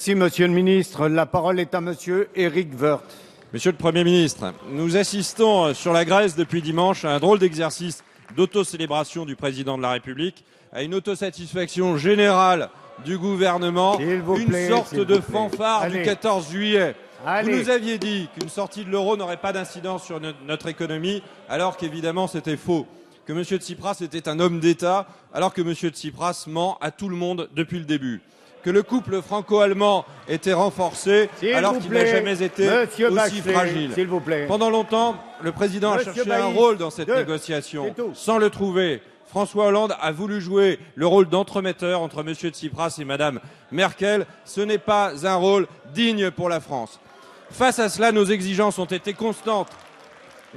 Merci, Monsieur le Ministre. La parole est à Monsieur Éric Woerth. Monsieur le Premier ministre, nous assistons sur la Grèce depuis dimanche à un drôle d'exercice d'autocélébration du Président de la République, à une autosatisfaction générale du gouvernement, sorte de fanfare du 14 juillet. Vous nous aviez dit qu'une sortie de l'euro n'aurait pas d'incidence sur notre économie, alors qu'évidemment c'était faux. Que M. Tsipras était un homme d'État, alors que M. Tsipras ment à tout le monde depuis le début. Que le couple franco-allemand était renforcé alors qu'il n'a jamais été aussi fragile. Pendant longtemps, le président a cherché un rôle dans cette négociation. Sans le trouver, François Hollande a voulu jouer le rôle d'entremetteur entre M. Tsipras et Mme Merkel. Ce n'est pas un rôle digne pour la France. Face à cela, nos exigences ont été constantes.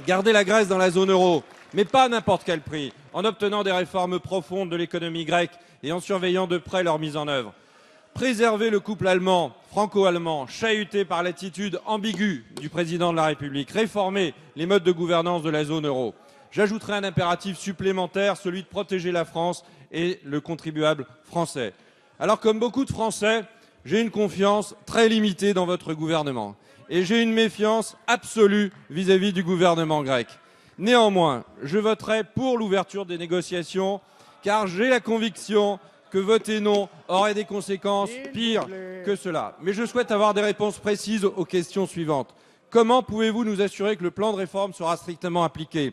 Garder la Grèce dans la zone euro, mais pas à n'importe quel prix, en obtenant des réformes profondes de l'économie grecque et en surveillant de près leur mise en œuvre. Préserver le couple allemand, franco-allemand, chahuté par l'attitude ambiguë du président de la République. Réformer les modes de gouvernance de la zone euro. J'ajouterai un impératif supplémentaire, celui de protéger la France et le contribuable français. Alors, comme beaucoup de Français, j'ai une confiance très limitée dans votre gouvernement. Et j'ai une méfiance absolue vis-à-vis du gouvernement grec. Néanmoins, je voterai pour l'ouverture des négociations, car j'ai la conviction que voter non aurait des conséquences pires que cela. Mais je souhaite avoir des réponses précises aux questions suivantes. Comment pouvez-vous nous assurer que le plan de réforme sera strictement appliqué?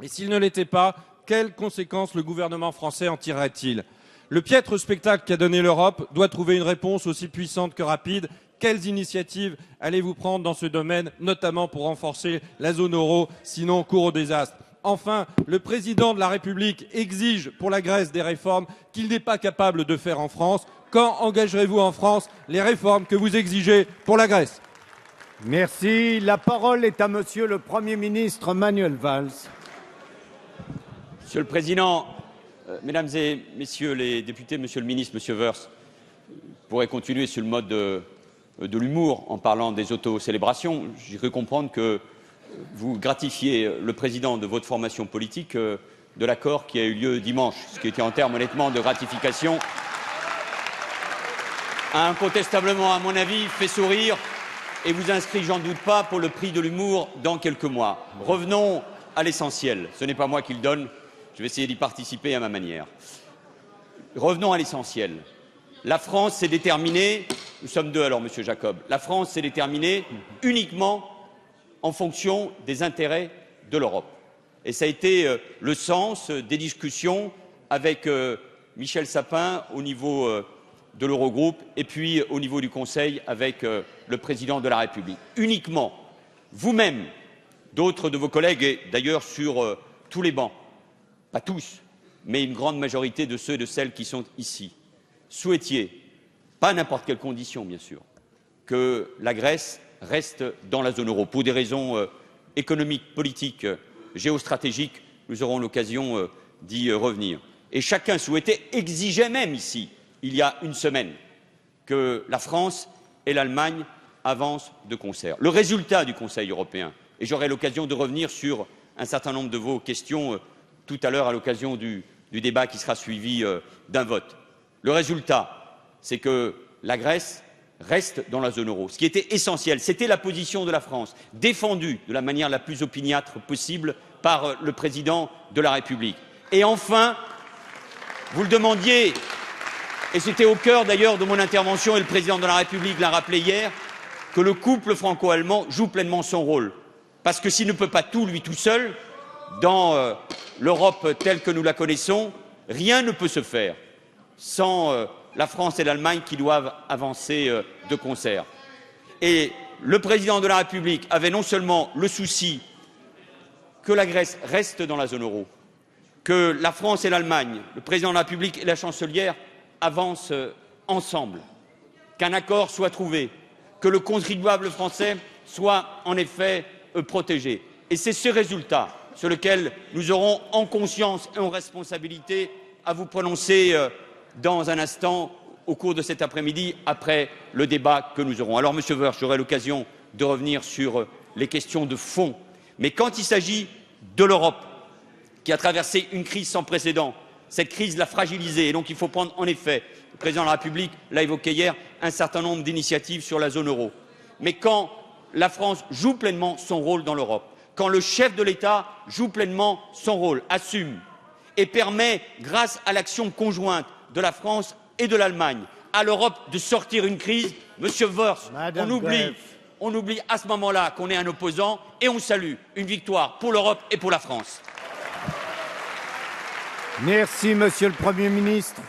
Et s'il ne l'était pas, quelles conséquences le gouvernement français en tirerait-il? Le piètre spectacle qu'a donné l'Europe doit trouver une réponse aussi puissante que rapide. Quelles initiatives allez-vous prendre dans ce domaine, notamment pour renforcer la zone euro, sinon court au désastre? Enfin, le président de la République exige pour la Grèce des réformes qu'il n'est pas capable de faire en France. Quand engagerez-vous en France les réformes que vous exigez pour la Grèce? Merci. La parole est à Monsieur le Premier ministre Manuel Valls. Monsieur le Président, Mesdames et Messieurs les députés, Monsieur le Ministre, Monsieur Woerth, pourrait continuer sur le mode de l'humour en parlant des autocélébrations. J'ai cru comprendre que vous gratifiez le président de votre formation politique de l'accord qui a eu lieu dimanche, ce qui était en termes honnêtement de gratification a incontestablement, à mon avis, fait sourire et vous inscrit, j'en doute pas, pour le prix de l'humour dans quelques mois. Revenons à l'essentiel. Ce n'est pas moi qui le donne, je vais essayer d'y participer à ma manière. Revenons à l'essentiel. La France s'est déterminée, nous sommes deux alors, Monsieur Jacob, la France s'est déterminée uniquement en fonction des intérêts de l'Europe. Et ça a été le sens des discussions avec Michel Sapin au niveau de l'Eurogroupe et puis au niveau du Conseil avec le Président de la République. Uniquement, vous-même, d'autres de vos collègues, et d'ailleurs sur tous les bancs, pas tous, mais une grande majorité de ceux et de celles qui sont ici, souhaitiez, pas à n'importe quelle condition bien sûr, que la Grèce reste dans la zone euro. Pour des raisons économiques, politiques, géostratégiques, nous aurons l'occasion d'y revenir. Et chacun souhaitait, exigeait même ici, il y a une semaine, que la France et l'Allemagne avancent de concert. Le résultat du Conseil européen, et j'aurai l'occasion de revenir sur un certain nombre de vos questions tout à l'heure à l'occasion du débat qui sera suivi d'un vote. Le résultat, c'est que la Grèce reste dans la zone euro. Ce qui était essentiel, c'était la position de la France, défendue de la manière la plus opiniâtre possible par le président de la République. Et enfin, vous le demandiez, et c'était au cœur d'ailleurs de mon intervention, et le président de la République l'a rappelé hier, que le couple franco-allemand joue pleinement son rôle. Parce que s'il ne peut pas tout, lui tout seul, dans l'Europe telle que nous la connaissons, rien ne peut se faire sans la France et l'Allemagne qui doivent avancer de concert. Et le président de la République avait non seulement le souci que la Grèce reste dans la zone euro, que la France et l'Allemagne, le président de la République et la chancelière avancent ensemble, qu'un accord soit trouvé, que le contribuable français soit en effet protégé. Et c'est ce résultat sur lequel nous aurons en conscience et en responsabilité à vous prononcer dans un instant, au cours de cet après-midi, après le débat que nous aurons. Alors, Monsieur Woerth, j'aurai l'occasion de revenir sur les questions de fond. Mais quand il s'agit de l'Europe, qui a traversé une crise sans précédent, cette crise l'a fragilisée, et donc il faut prendre en effet Le président de la République l'a évoqué hier, un certain nombre d'initiatives sur la zone euro. Mais quand la France joue pleinement son rôle dans l'Europe, quand le chef de l'État joue pleinement son rôle, assume et permet, grâce à l'action conjointe de la France et de l'Allemagne, à l'Europe de sortir une crise, Monsieur Wörth, on oublie à ce moment-là qu'on est un opposant et on salue une victoire pour l'Europe et pour la France. Merci, Monsieur le Premier ministre.